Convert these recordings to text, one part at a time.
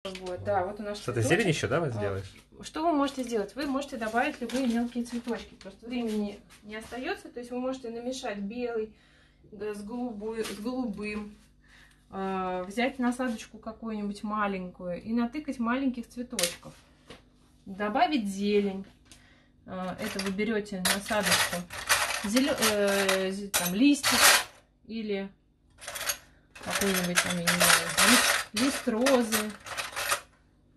Вот, да, вот у нас Что-то зелень еще, да, вот сделаешь? Что вы можете сделать? Вы можете добавить любые мелкие цветочки. Просто времени не остается. То есть вы можете намешать белый с голубым, взять насадочку какую-нибудь маленькую и натыкать маленьких цветочков. Добавить зелень. Это вы берете насадочку, там, листик или какой-нибудь там, я не знаю, лист розы.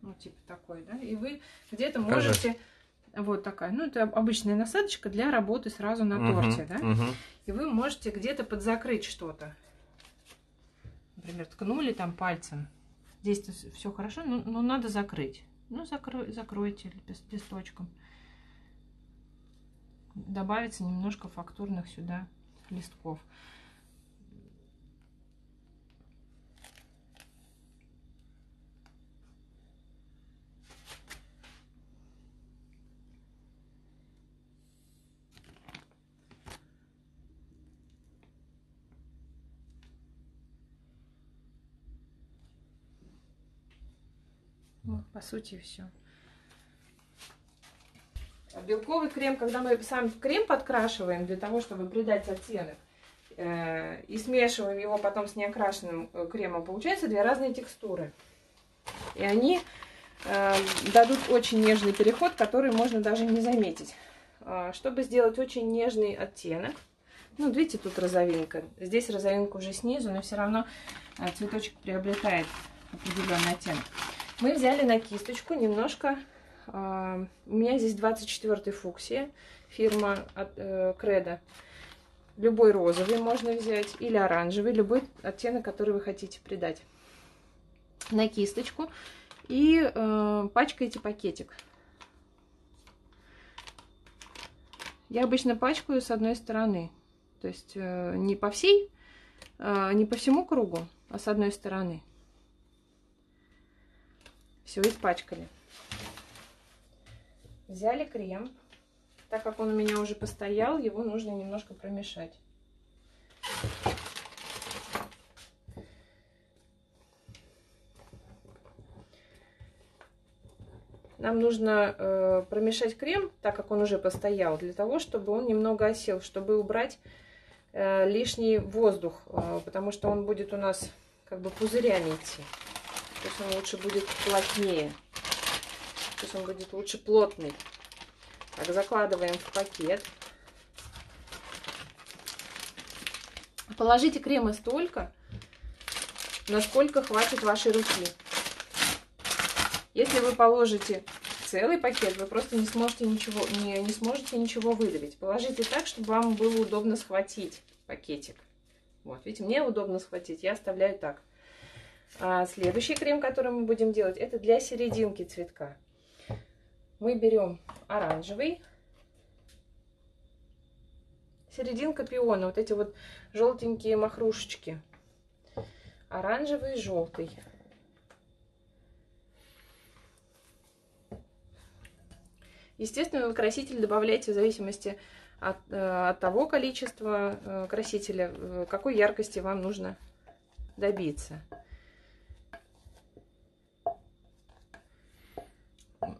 Ну, типа такой, да, и вы где-то можете, вот такая, ну, это обычная насадочка для работы сразу на торте, да, и вы можете где-то подзакрыть что-то, например, ткнули там пальцем, здесь все хорошо, но надо закрыть, ну, закройте листочком, добавится немножко фактурных сюда листков. Вот, по сути, все. Белковый крем, когда мы сам крем подкрашиваем для того, чтобы придать оттенок, и смешиваем его потом с неокрашенным кремом, получаются две разные текстуры. И они дадут очень нежный переход, который можно даже не заметить. Чтобы сделать очень нежный оттенок, ну, видите, тут розовинка. Здесь розовинка уже снизу, но все равно цветочек приобретает определенный оттенок. Мы взяли на кисточку немножко, у меня здесь 24-й фуксия, фирма от Credo. Любой розовый можно взять или оранжевый, любой оттенок, который вы хотите придать. На кисточку и пачкаете пакетик. Я обычно пачкаю с одной стороны, то есть не по всему кругу, а с одной стороны. Все, испачкали. Взяли крем. Так как он у меня уже постоял, его нужно немножко промешать. Нам нужно промешать крем, так как он уже постоял, для того, чтобы он немного осел, чтобы убрать лишний воздух, потому что он будет у нас как бы пузырями идти. То есть он лучше будет плотнее. То есть он будет лучше плотный. Так, закладываем в пакет. Положите крема столько, насколько хватит вашей руки. Если вы положите целый пакет, вы просто не сможете ничего выдавить. Положите так, чтобы вам было удобно схватить пакетик. Вот, видите, мне удобно схватить, я оставляю так. А следующий крем, который мы будем делать, это для серединки цветка. Мы берем оранжевый. Серединка пиона, вот эти вот желтенькие махрушечки. Оранжевый, желтый. Естественно, краситель добавляйте в зависимости от того количества красителя, какой яркости вам нужно добиться.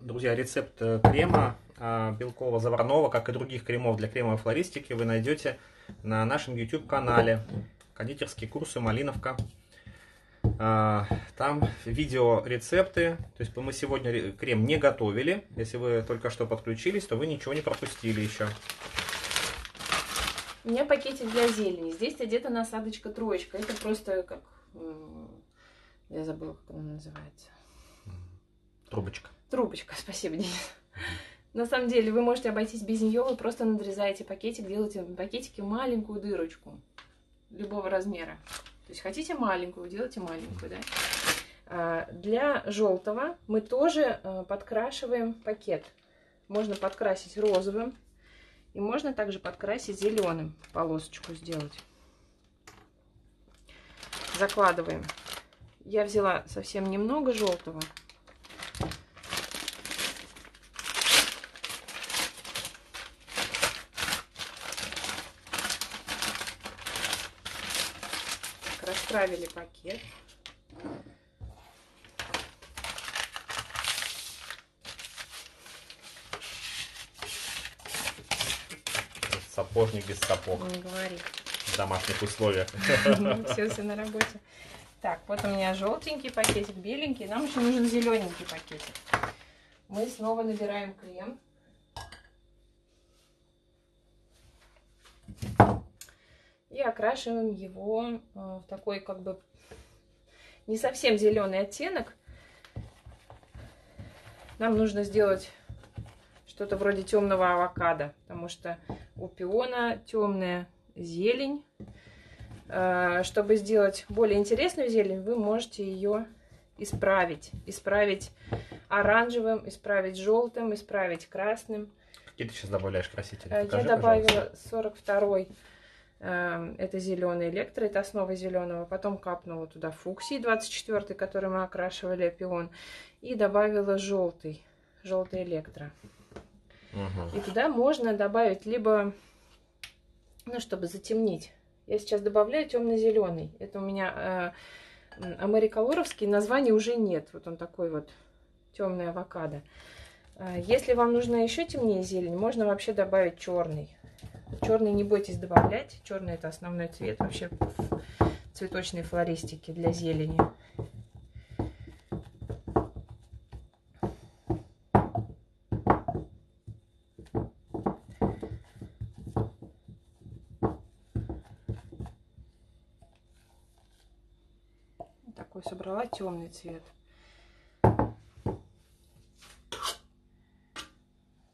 Друзья, рецепт крема белково-заварного, как и других кремов для кремовой флористики, вы найдете на нашем YouTube-канале «Кондитерские курсы Малиновка». Там видео-рецепты. То есть мы сегодня крем не готовили. Если вы только что подключились, то вы ничего не пропустили еще. У меня пакетик для зелени. Здесь одета насадочка троечка. Это просто как... Я забыла, как она называется. Трубочка. Трубочка, спасибо, Денис. На самом деле, вы можете обойтись без нее, вы просто надрезаете пакетик, делаете в пакетике маленькую дырочку любого размера. То есть хотите маленькую, делайте маленькую, да? Для желтого мы тоже подкрашиваем пакет. Можно подкрасить розовым, и можно также подкрасить зеленым, полосочку сделать. Закладываем. Я взяла совсем немного желтого. Расправили пакет. сапожник без сапог. Не говори. В домашних условиях. Все на работе. Так, вот у меня желтенький пакетик, беленький. Нам еще нужен зелененький пакетик. Мы снова набираем крем. И окрашиваем его в такой как бы не совсем зеленый оттенок. Нам нужно сделать что-то вроде темного авокадо, потому что у пиона темная зелень. Чтобы сделать более интересную зелень, вы можете ее исправить. Исправить оранжевым, исправить желтым, исправить красным. Какие ты сейчас добавляешь красители? Покажи, я добавила 42-й. Это зеленый электро, это основа зеленого. Потом капнула туда фуксии 24-й, который мы окрашивали пион. И добавила желтый электро. И туда можно добавить либо, ну, чтобы затемнить. Я сейчас добавляю темно-зеленый. Это у меня америколоровский, названия уже нет. Вот он такой вот темный авокадо. Если вам нужна еще темнее зелень, можно вообще добавить черный. Черный не бойтесь добавлять. Черный — это основной цвет вообще в цветочной флористике для зелени. Такой собрала темный цвет.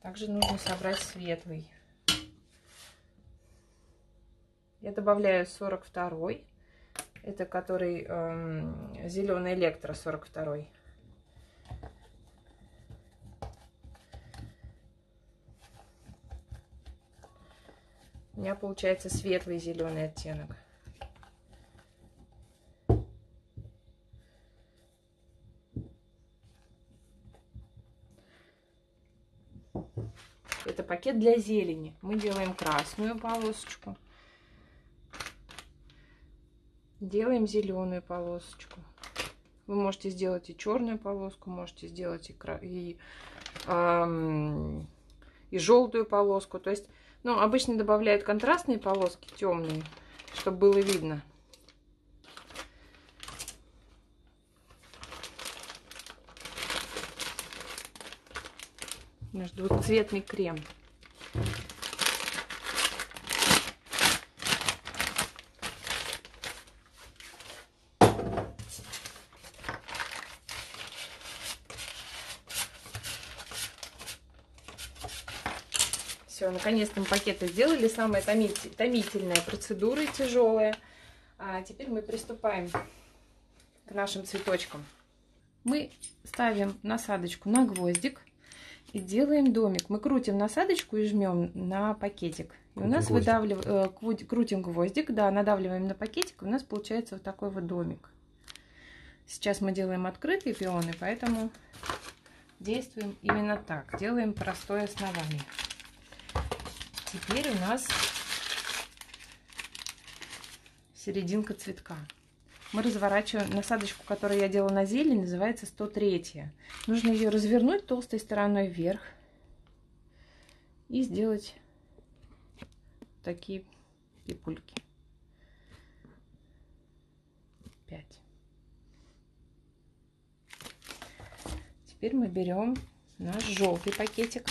Также нужно собрать светлый. Я добавляю 42-й. Это который зеленый электро 42-й. У меня получается светлый зеленый оттенок. Это пакет для зелени. Мы делаем красную полосочку. Делаем зеленую полосочку. Вы можете сделать и черную полоску, можете сделать и желтую полоску. То есть, ну, обычно добавляют контрастные полоски, темные, чтобы было видно. Наш двухцветный крем. Все, наконец-то мы пакеты сделали. Самая томительная процедура, тяжелая. А теперь мы приступаем к нашим цветочкам. Мы ставим насадочку на гвоздик и делаем домик. Мы крутим насадочку и жмем на пакетик. И у нас крутим гвоздик, да, надавливаем на пакетик, и у нас получается вот такой вот домик. Сейчас мы делаем открытые пионы, поэтому действуем именно так. Делаем простое основание. Теперь у нас серединка цветка. Мы разворачиваем насадочку, которую я делала на зелень, называется 103. Нужно ее развернуть толстой стороной вверх и сделать такие пипульки. 5. Теперь мы берем наш желтый пакетик.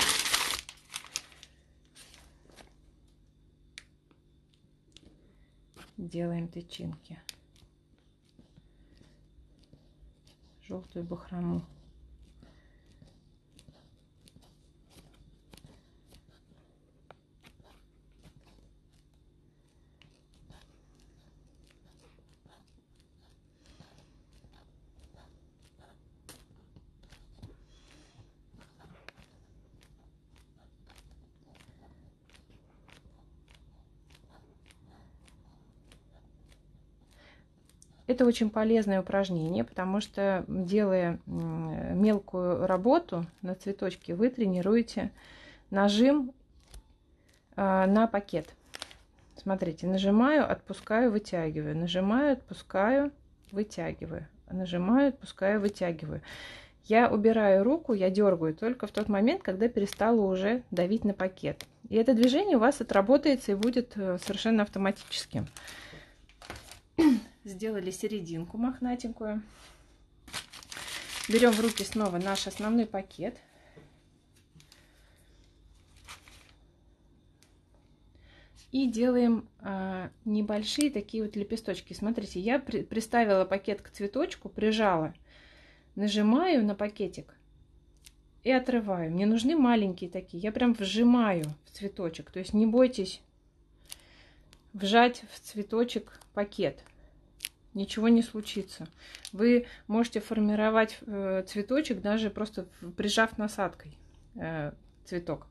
Делаем тычинки. Желтую бахрому. Это очень полезное упражнение, потому что, делая мелкую работу на цветочке, вы тренируете нажим на пакет. Смотрите, нажимаю, отпускаю, вытягиваю, нажимаю, отпускаю, вытягиваю, нажимаю, отпускаю, вытягиваю. Я убираю руку, я дергаю только в тот момент, когда перестала уже давить на пакет. И это движение у вас отработается и будет совершенно автоматическим. Сделали серединку мохнатенькую. Берем в руки снова наш основной пакет. И делаем небольшие такие вот лепесточки. Смотрите, я приставила пакет к цветочку, прижала, нажимаю на пакетик и отрываю. Мне нужны маленькие такие. Я прям вжимаю в цветочек. То есть не бойтесь вжать в цветочек пакет. Ничего не случится. Вы можете формировать цветочек, даже просто прижав насадкой цветок.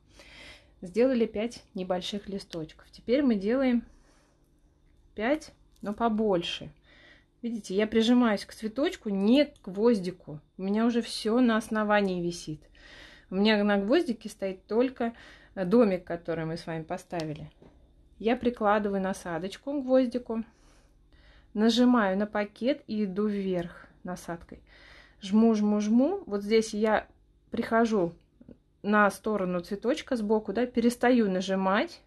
Сделали 5 небольших листочков. Теперь мы делаем 5, но побольше. Видите, я прижимаюсь к цветочку, не к гвоздику. У меня уже все на основании висит. У меня на гвоздике стоит только домик, который мы с вами поставили. Я прикладываю насадочку к гвоздику, нажимаю на пакет и иду вверх насадкой. Жму, жму, жму. Вот здесь я прихожу на сторону цветочка сбоку, да, перестаю нажимать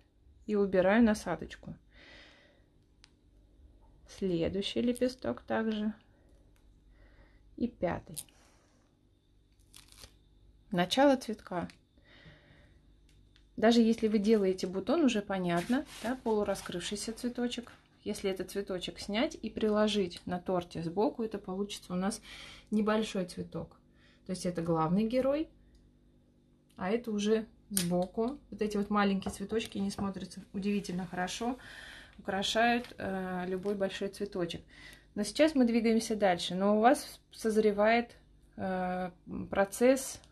и убираю насадочку. Следующий лепесток также. И 5. Начало цветка. Даже если вы делаете бутон, уже понятно, да, полураскрывшийся цветочек. Если этот цветочек снять и приложить на торте сбоку, это получится у нас небольшой цветок. То есть это главный герой. А это уже сбоку. Вот эти вот маленькие цветочки не смотрятся удивительно хорошо. Украшают любой большой цветочек. Но сейчас мы двигаемся дальше. Но у вас созревает процесс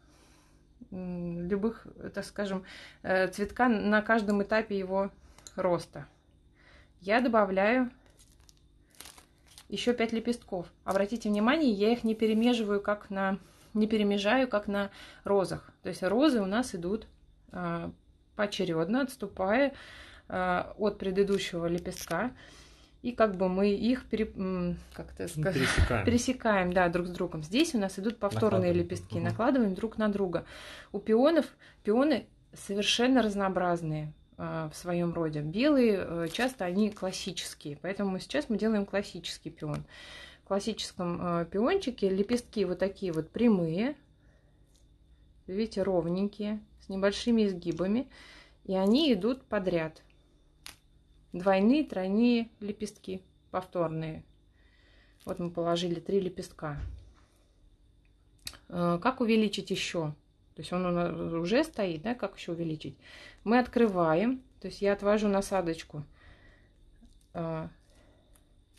любых, так скажем, цветка на каждом этапе его роста. Я добавляю еще 5 лепестков. Обратите внимание, я их не перемешиваю, не перемежаю, как на розах. То есть розы у нас идут поочередно, отступая от предыдущего лепестка. И как бы мы их пересекаем, да, друг с другом. Здесь у нас идут повторные лепестки, накладываем друг на друга. У пионы совершенно разнообразные в своем роде. Белые часто они классические, поэтому сейчас мы делаем классический пион. В классическом пиончике лепестки вот такие вот прямые, видите, ровненькие, с небольшими изгибами, и они идут подряд. Двойные, тройные лепестки, повторные. Вот мы положили 3 лепестка. Как увеличить еще? То есть он у нас уже стоит, да? Как еще увеличить? Мы открываем, то есть я отвожу насадочку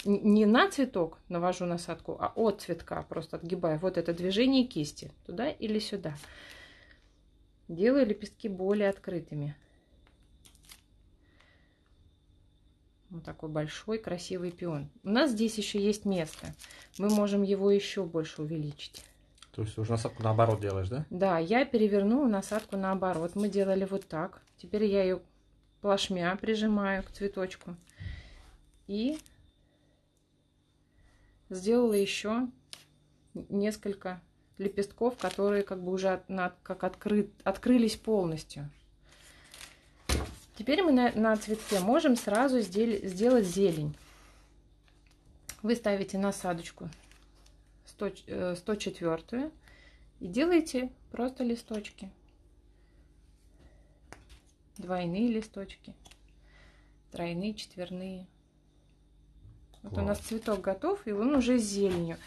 не на цветок навожу насадку, а от цветка просто отгибаю. Вот это движение кисти туда или сюда. Делаю лепестки более открытыми. Вот такой большой красивый пион. У нас здесь еще есть место. Мы можем его еще больше увеличить. То есть уже насадку наоборот делаешь, да? Да, я перевернула насадку наоборот. Мы делали вот так. Теперь я ее плашмя прижимаю к цветочку. И сделала еще несколько лепестков, которые как бы уже открылись полностью. Теперь мы на цветке можем сразу сделать зелень. Вы ставите насадочку 104 и делаете просто листочки. Двойные листочки, тройные, четверные. Вот у нас цветок готов, и он уже с зеленью.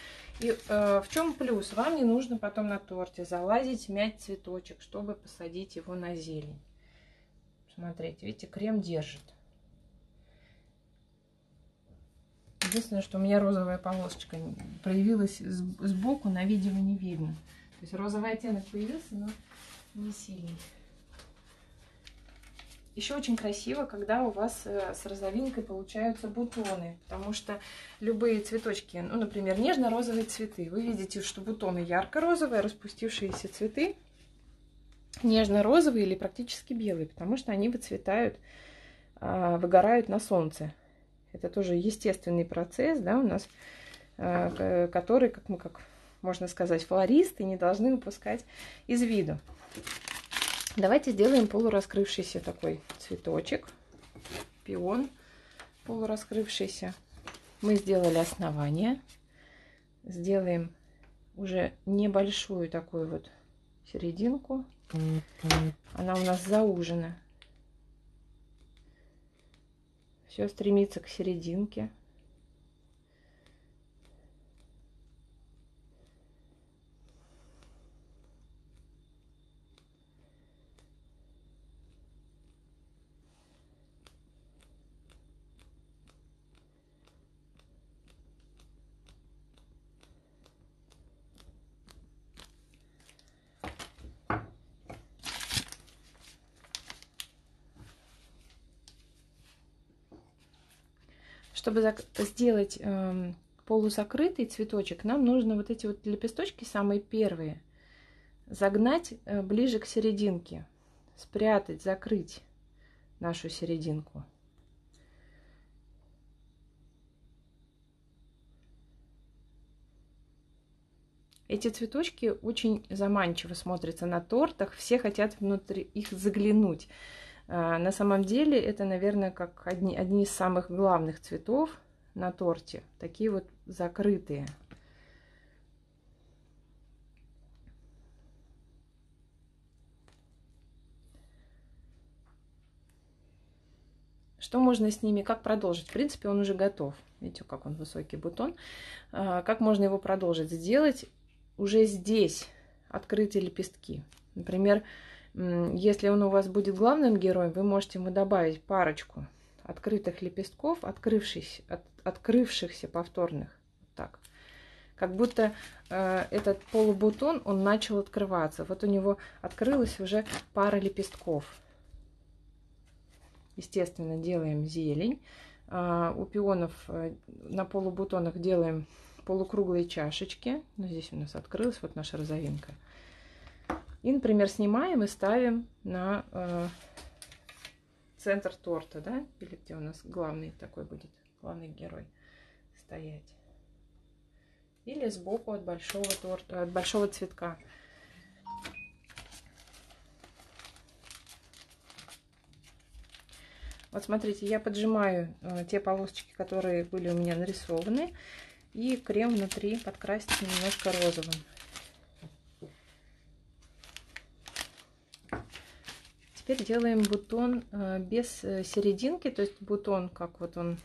И в чем плюс? Вам не нужно потом на торте залазить, мять цветочек, чтобы посадить его на зелень. Смотрите, видите, крем держит. Единственное, что у меня розовая полосочка проявилась сбоку, на видео не видно. То есть розовый оттенок появился, но не сильный. Еще очень красиво, когда у вас с розовинкой получаются бутоны, потому что любые цветочки, ну, например, нежно-розовые цветы, вы видите, что бутоны ярко-розовые, распустившиеся цветы нежно-розовые или практически белые, потому что они выцветают, выгорают на солнце. Это тоже естественный процесс, да, у нас, который, как можно сказать, флористы не должны упускать из виду. Давайте сделаем полураскрывшийся такой цветочек, пион полураскрывшийся. Мы сделали основание, сделаем уже небольшую такую вот серединку. Она у нас заужена. Все стремится к серединке. Чтобы сделать полузакрытый цветочек, нам нужно вот эти вот лепесточки, самые первые, загнать ближе к серединке, спрятать, закрыть нашу серединку. Эти цветочки очень заманчиво смотрятся на тортах, все хотят внутри их заглянуть. На самом деле это, наверное, как одни из самых главных цветов на торте. Такие вот закрытые. Что можно с ними, как продолжить? В принципе, он уже готов. Видите, как он высокий бутон. Как можно его продолжить? Сделать уже здесь открытые лепестки. Например, если он у вас будет главным героем, вы можете ему добавить парочку открытых лепестков, открывшихся повторных. Так. Как будто этот полубутон, он начал открываться. Вот у него открылась уже пара лепестков. Естественно, делаем зелень. У пионов на полубутонах делаем полукруглые чашечки. Ну, здесь у нас открылась вот наша розовинка. И, например, снимаем и ставим на центр торта, да? Или где у нас главный такой будет, главный герой стоять. Или сбоку от большого торта, от большого цветка. Вот смотрите, я поджимаю те полосочки, которые были у меня нарисованы. И крем внутри подкрасить немножко розовым. Теперь делаем бутон без серединки, то есть бутон, как вот он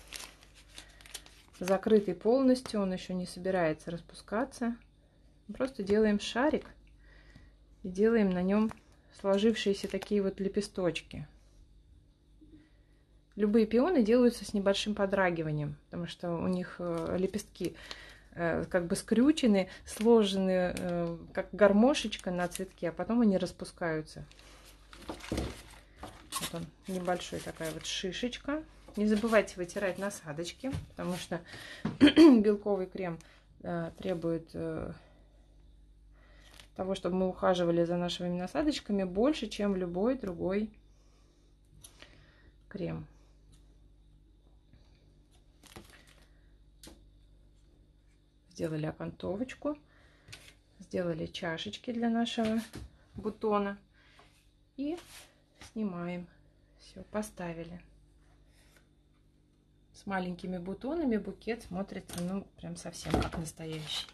закрытый полностью, он еще не собирается распускаться. Просто делаем шарик и делаем на нем сложившиеся такие вот лепесточки. Любые пионы делаются с небольшим подрагиванием, потому что у них лепестки как бы скрючены, сложены как гармошечка на цветке, а потом они распускаются. Вот он, небольшой такая вот шишечка. Не забывайте вытирать насадочки, потому что белковый крем требует того, чтобы мы ухаживали за нашими насадочками больше, чем любой другой крем. Сделали окантовочку, сделали чашечки для нашего бутона и снимаем. Все, поставили. С маленькими бутонами букет смотрится, ну, прям совсем как настоящий.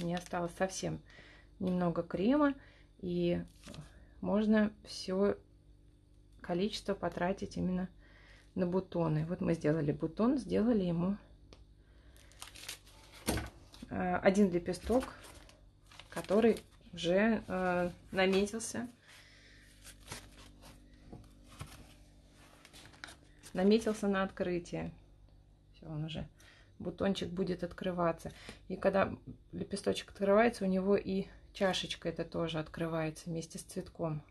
Мне осталось совсем немного крема, и можно все количество потратить именно на бутоны. Вот мы сделали бутон, сделали ему один лепесток, который уже наметился на открытие. Все, он уже, бутончик будет открываться. И когда лепесточек открывается, у него и чашечка это тоже открывается вместе с цветком.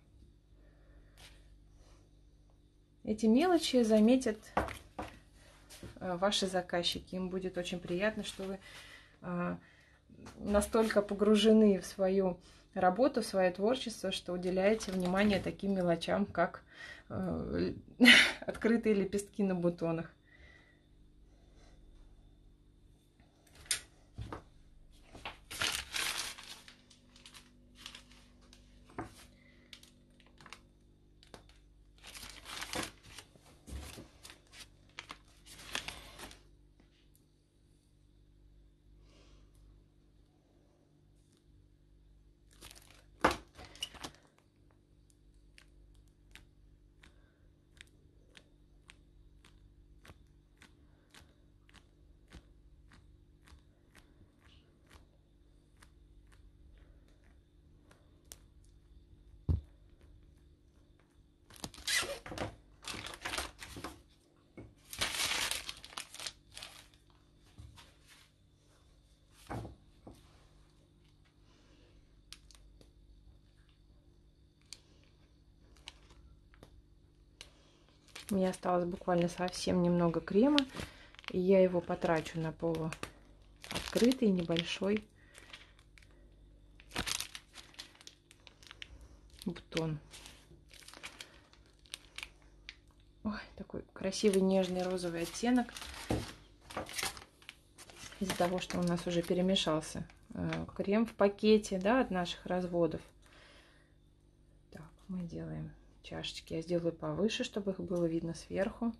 Эти мелочи заметят ваши заказчики. Им будет очень приятно, что вы настолько погружены в свою работу, в свое творчество, что уделяете внимание таким мелочам, как открытые лепестки на бутонах. У меня осталось буквально совсем немного крема, и я его потрачу на полуоткрытый небольшой бутон. Ой, такой красивый нежный розовый оттенок. Из-за того, что у нас уже перемешался крем в пакете, да, от наших разводов. Так, мы делаем чашечки. Я сделаю повыше, чтобы их было видно сверху.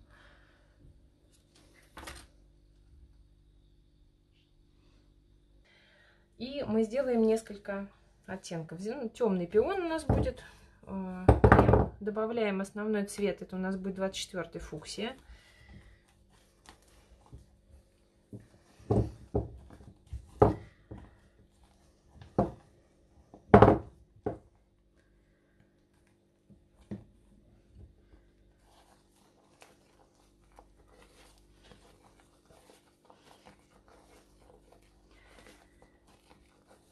И мы сделаем несколько оттенков. Темный пион у нас будет. Добавляем основной цвет. Это у нас будет 24-й фуксия.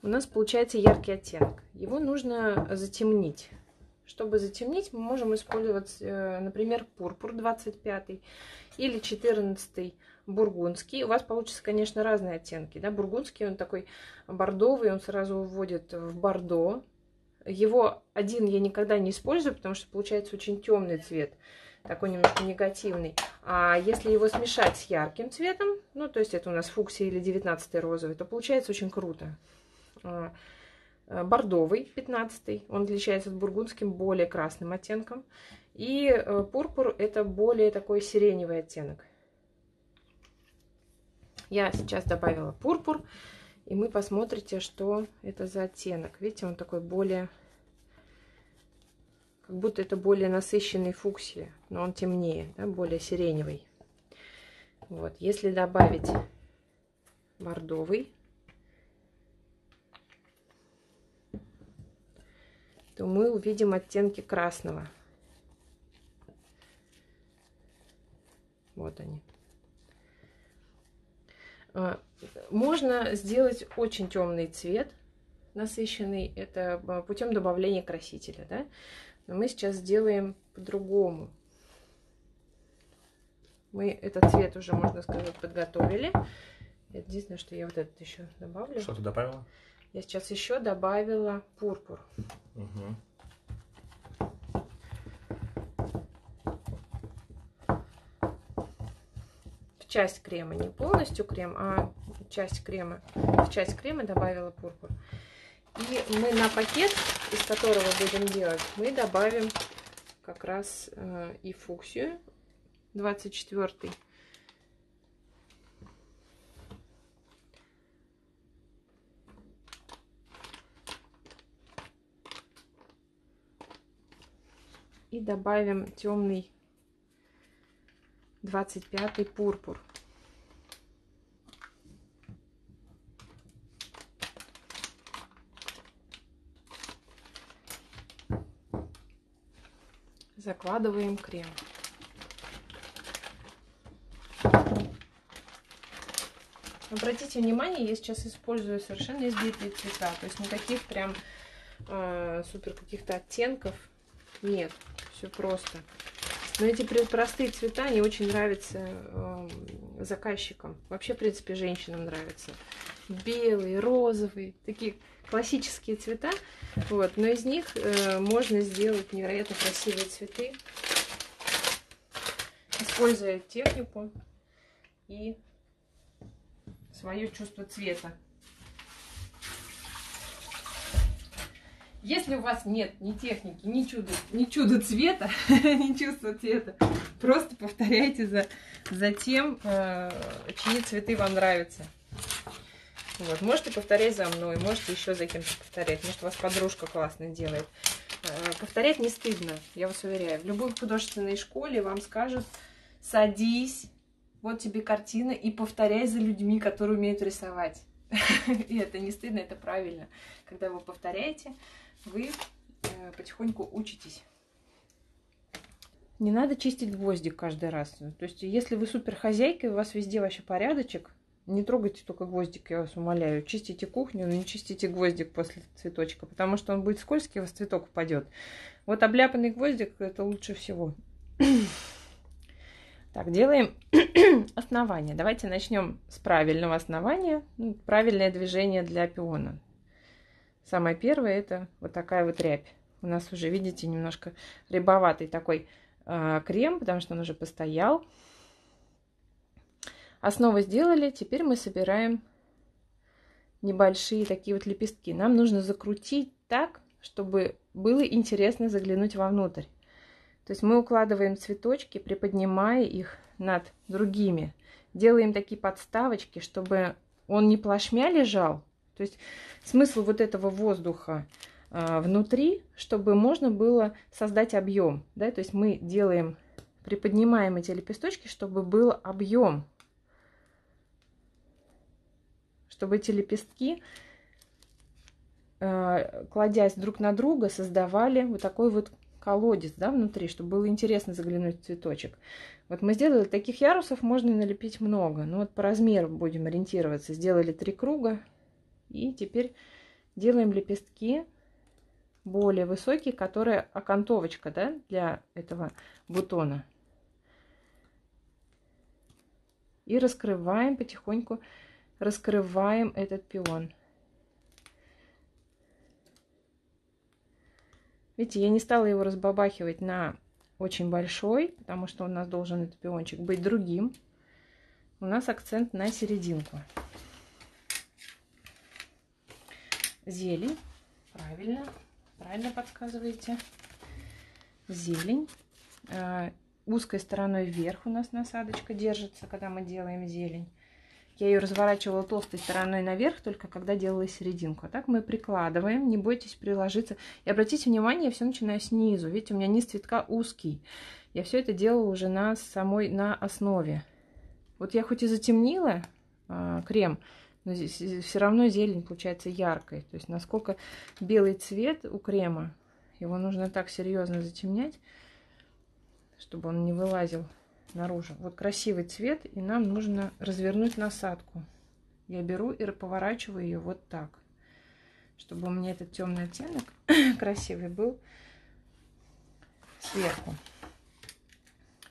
У нас получается яркий оттенок. Его нужно затемнить. Чтобы затемнить, мы можем использовать, например, пурпур 25 или 14 бургундский. У вас получится, конечно, разные оттенки. Да? Бургундский, он такой бордовый, он сразу уводит в бордо. Его один я никогда не использую, потому что получается очень темный цвет, такой немножко негативный. А если его смешать с ярким цветом, ну, то есть это у нас фуксия или 19 розовый, то получается очень круто. Бордовый 15, он отличается от бургундским более красным оттенком. И пурпур это более такой сиреневый оттенок. Я сейчас добавила пурпур, и мы посмотрите, что это за оттенок. Видите, он такой более, как будто это более насыщенный фуксия, но он темнее, да, более сиреневый. Вот, если добавить бордовый, то мы увидим оттенки красного. Вот они. Можно сделать очень темный цвет, насыщенный, это путем добавления красителя, да? Но мы сейчас сделаем по-другому. Мы этот цвет уже, можно сказать, подготовили. Единственное, что я вот этот еще добавлю. Что ты добавила? Я сейчас еще добавила пурпур. Угу. В часть крема, не полностью крем, а часть крема. В часть крема добавила пурпур. И мы на пакет, из которого будем делать, мы добавим как раз и фуксию 24-й. И добавим темный 25-й пурпур. Закладываем крем. Обратите внимание, я сейчас использую совершенно избитые цвета, то есть никаких прям супер каких-то оттенков нет, все просто. Но эти простые цвета, они очень нравятся заказчикам. Вообще, в принципе, женщинам нравятся. Белые, розовые, такие классические цвета. Вот. Но из них можно сделать невероятно красивые цветы. используя технику и свое чувство цвета. Если у вас нет ни техники, ни чуда цвета, ни чувства цвета, просто повторяйте за тем, чьи цветы вам нравятся. Вот. Можете повторять за мной, можете еще за кем-то повторять. Может, у вас подружка классно делает. Повторять не стыдно, я вас уверяю. В любой художественной школе вам скажут: садись, вот тебе картина, и повторяй за людьми, которые умеют рисовать. И это не стыдно, это правильно. Когда вы повторяете, вы потихоньку учитесь. Не надо чистить гвоздик каждый раз. То есть, если вы супер хозяйка, и у вас везде вообще порядочек, не трогайте только гвоздик, я вас умоляю. Чистите кухню, но не чистите гвоздик после цветочка, потому что он будет скользкий, у вас цветок упадет. Вот обляпанный гвоздик — это лучше всего. Так, делаем основание. Давайте начнем с правильного основания. Правильное движение для пиона. Самое первое — это вот такая вот рябь. У нас уже, видите, немножко рябоватый такой крем, потому что он уже постоял. Основу сделали, теперь мы собираем небольшие такие вот лепестки. Нам нужно закрутить так, чтобы было интересно заглянуть вовнутрь. То есть мы укладываем цветочки, приподнимая их над другими. Делаем такие подставочки, чтобы он не плашмя лежал. То есть смысл вот этого воздуха внутри, чтобы можно было создать объем. Да? То есть мы делаем, приподнимаем эти лепесточки, чтобы был объем. Чтобы эти лепестки, кладясь друг на друга, создавали вот такой вот колодец, да, внутри, чтобы было интересно заглянуть в цветочек. Вот мы сделали таких ярусов, можно налепить много. Ну вот по размеру будем ориентироваться. Сделали 3 круга. И теперь делаем лепестки более высокие, которые окантовочка, да, для этого бутона. И раскрываем потихоньку. Раскрываем этот пион. Видите, я не стала его разбабахивать на очень большой, потому что у нас должен этот пиончик быть другим. У нас акцент на серединку. Зелень. Правильно. Правильно подсказываете. Зелень. Узкой стороной вверх у нас насадочка держится, когда мы делаем зелень. Я ее разворачивала толстой стороной наверх, только когда делала серединку. А так мы прикладываем, не бойтесь приложиться. И обратите внимание, я все начинаю снизу. Видите, у меня низ цветка узкий. Я все это делала уже на основе. Вот я хоть и затемнила крем, но здесь все равно зелень получается яркой. То есть насколько белый цвет у крема, его нужно так серьезно затемнять, чтобы он не вылазил наружу. Вот красивый цвет, и нам нужно развернуть насадку. Я беру и поворачиваю ее вот так, чтобы у меня этот темный оттенок красивый был сверху.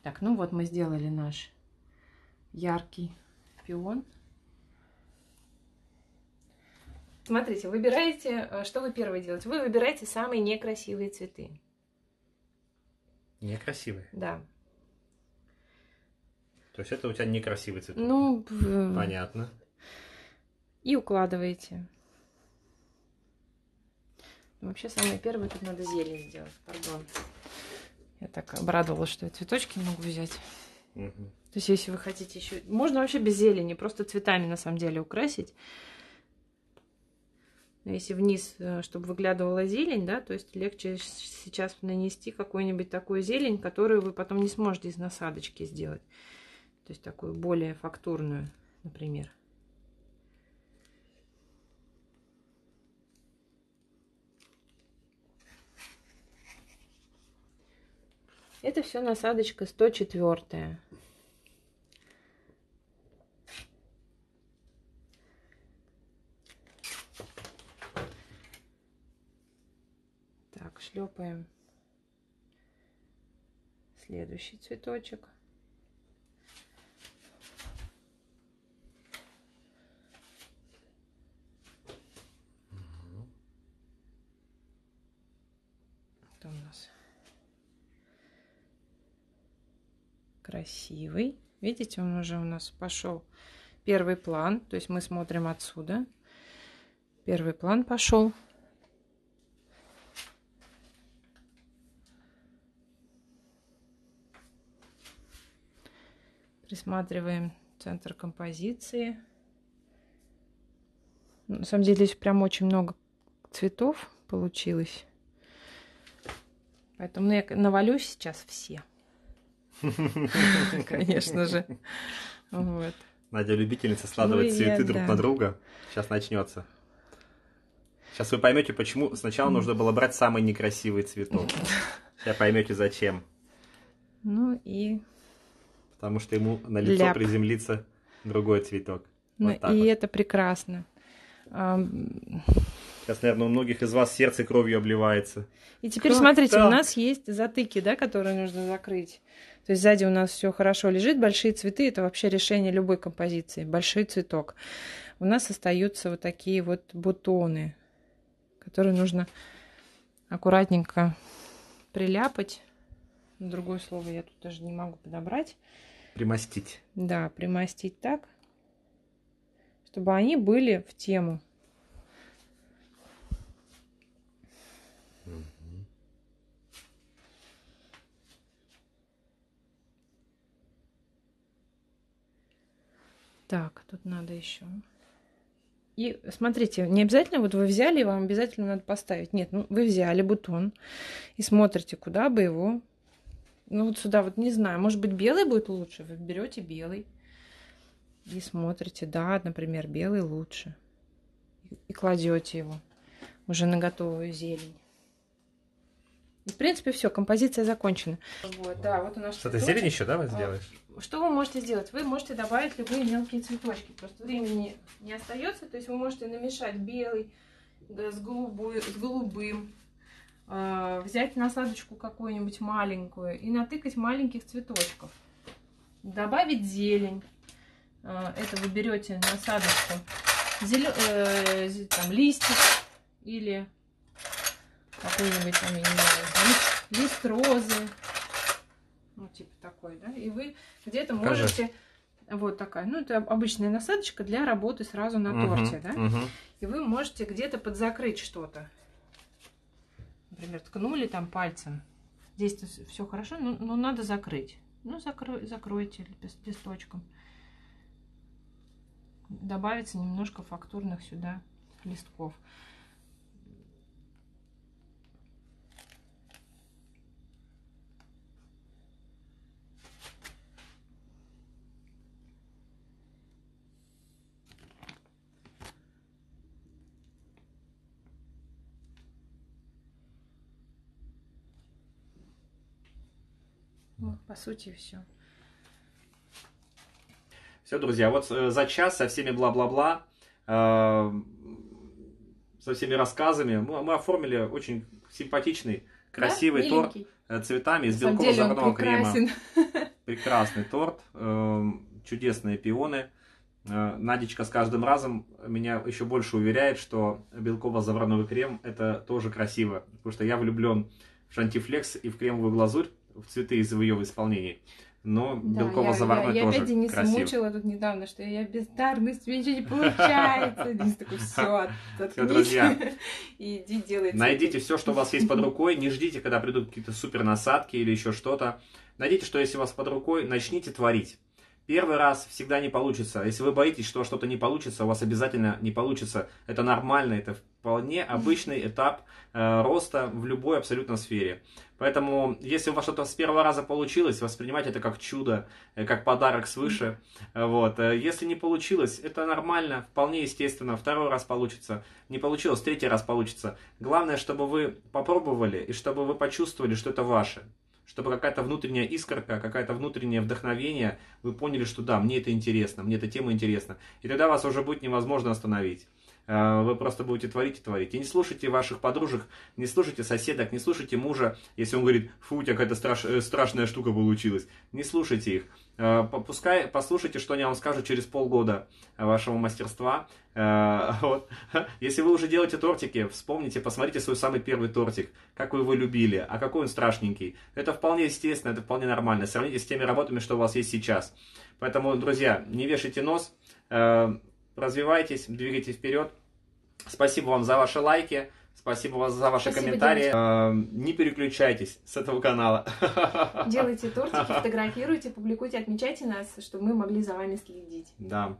Так, ну вот мы сделали наш яркий пион. Смотрите, выбираете, что вы первое делаете. Вы выбираете самые некрасивые цветы. Некрасивые? Да. То есть это у тебя некрасивый цветок? Ну, понятно. И укладываете. Вообще, самое первое, тут надо зелень сделать. Пардон. Я так обрадовалась, что я цветочки могу взять. Угу. То есть, если вы хотите еще... Можно вообще без зелени, просто цветами, на самом деле, украсить. Но если вниз, чтобы выглядывала зелень, да, то есть легче сейчас нанести какую-нибудь такую зелень, которую вы потом не сможете из насадочки сделать. То есть такую более фактурную, например. Это все насадочка 104. Так, шлепаем следующий цветочек. Это у нас красивый. Видите, он уже у нас пошел первый план. То есть мы смотрим отсюда. Первый план пошел. Присматриваем центр композиции. На самом деле здесь прям очень много цветов получилось. Поэтому я навалю сейчас все. Конечно же. Вот. Надя любительница складывать цветы друг на друга. Сейчас начнется. Сейчас вы поймете, почему сначала нужно было брать самый некрасивый цветок. Сейчас поймете, зачем. Ну и... Потому что ему на лицо приземлится другой цветок. Ну, вот и вот. Это прекрасно. Сейчас, наверное, у многих из вас сердце кровью обливается. И теперь смотрите, у нас есть затыки, да, которые нужно закрыть. То есть сзади у нас все хорошо лежит. Большие цветы — это вообще решение любой композиции. Большой цветок. У нас остаются вот такие вот бутоны, которые нужно аккуратненько приляпать. Другое слово я тут даже не могу подобрать. Примостить. Да, примостить так, чтобы они были в тему. Так, тут надо еще. И смотрите, не обязательно вот вы взяли, вам обязательно надо поставить. Нет, ну вы взяли бутон и смотрите, куда бы его. Ну вот сюда вот не знаю, может быть белый будет лучше. Вы берете белый и смотрите, да, например, белый лучше. И кладете его уже на готовую зелень. И, в принципе, все, композиция закончена. Вот, да, вот у нас что-то зелень еще, да, вы сделаешь? Что вы можете сделать? Вы можете добавить любые мелкие цветочки. Просто времени не остается. То есть вы можете намешать белый с голубым, взять насадочку какую-нибудь маленькую и натыкать маленьких цветочков. Добавить зелень. Это вы берете насадочку там, листик или какой-нибудь там, я не знаю, лист розы. Ну, типа такой, да. И вы где-то можете... Вот такая. Ну, это обычная насадочка для работы сразу на торте, да. И вы можете где-то подзакрыть что-то. Например, ткнули там пальцем. Здесь все хорошо, но надо закрыть. Ну, закройте листочком. Добавится немножко фактурных сюда листков. Ну, по сути, все. Все, друзья, вот за час со всеми бла-бла-бла, со всеми рассказами мы оформили очень симпатичный, красивый торт цветами из белково-заварного крема. Прекрасный торт, чудесные пионы. Надечка с каждым разом меня еще больше уверяет, что белково-заварной крем это тоже красиво, потому что я влюблен в шантифлекс и в кремовую глазурь, в цветы из ее исполнении. Но да, белково-заварной тоже опять Дениса красиво. Мучила тут недавно, что я бездарность, мне ничего не получается. Денис такой, все, друзья, иди делайте. Найдите все, что у вас есть под рукой, не ждите, когда придут какие-то супер насадки или еще что-то. Найдите, что есть у вас под рукой, начните творить. Первый раз всегда не получится. Если вы боитесь, что что-то не получится, у вас обязательно не получится. Это нормально, это вполне обычный этап роста в любой абсолютно сфере. Поэтому, если у вас что-то с первого раза получилось, воспринимайте это как чудо, как подарок свыше. Вот. Если не получилось, это нормально, вполне естественно. Второй раз получится, не получилось, третий раз получится. Главное, чтобы вы попробовали и чтобы вы почувствовали, что это ваше. Чтобы какая-то внутренняя искорка, какое-то внутреннее вдохновение, вы поняли, что да, мне это интересно, мне эта тема интересна. И тогда вас уже будет невозможно остановить. вы просто будете творить и творить. И не слушайте ваших подружек, не слушайте соседок, не слушайте мужа, если он говорит, фу, у тебя какая-то страшная штука получилась. Не слушайте их. Пускай послушайте, что они вам скажут через полгода вашего мастерства. Вот. Если вы уже делаете тортики, вспомните, посмотрите свой самый первый тортик, как вы его любили, а какой он страшненький. Это вполне естественно, это вполне нормально. Сравните с теми работами, что у вас есть сейчас. Поэтому, друзья, не вешайте нос, развивайтесь, двигайтесь вперед. Спасибо вам за ваши лайки, спасибо вам за ваши комментарии. Не переключайтесь с этого канала. Делайте тортики, фотографируйте, публикуйте, отмечайте нас, чтобы мы могли за вами следить. Да.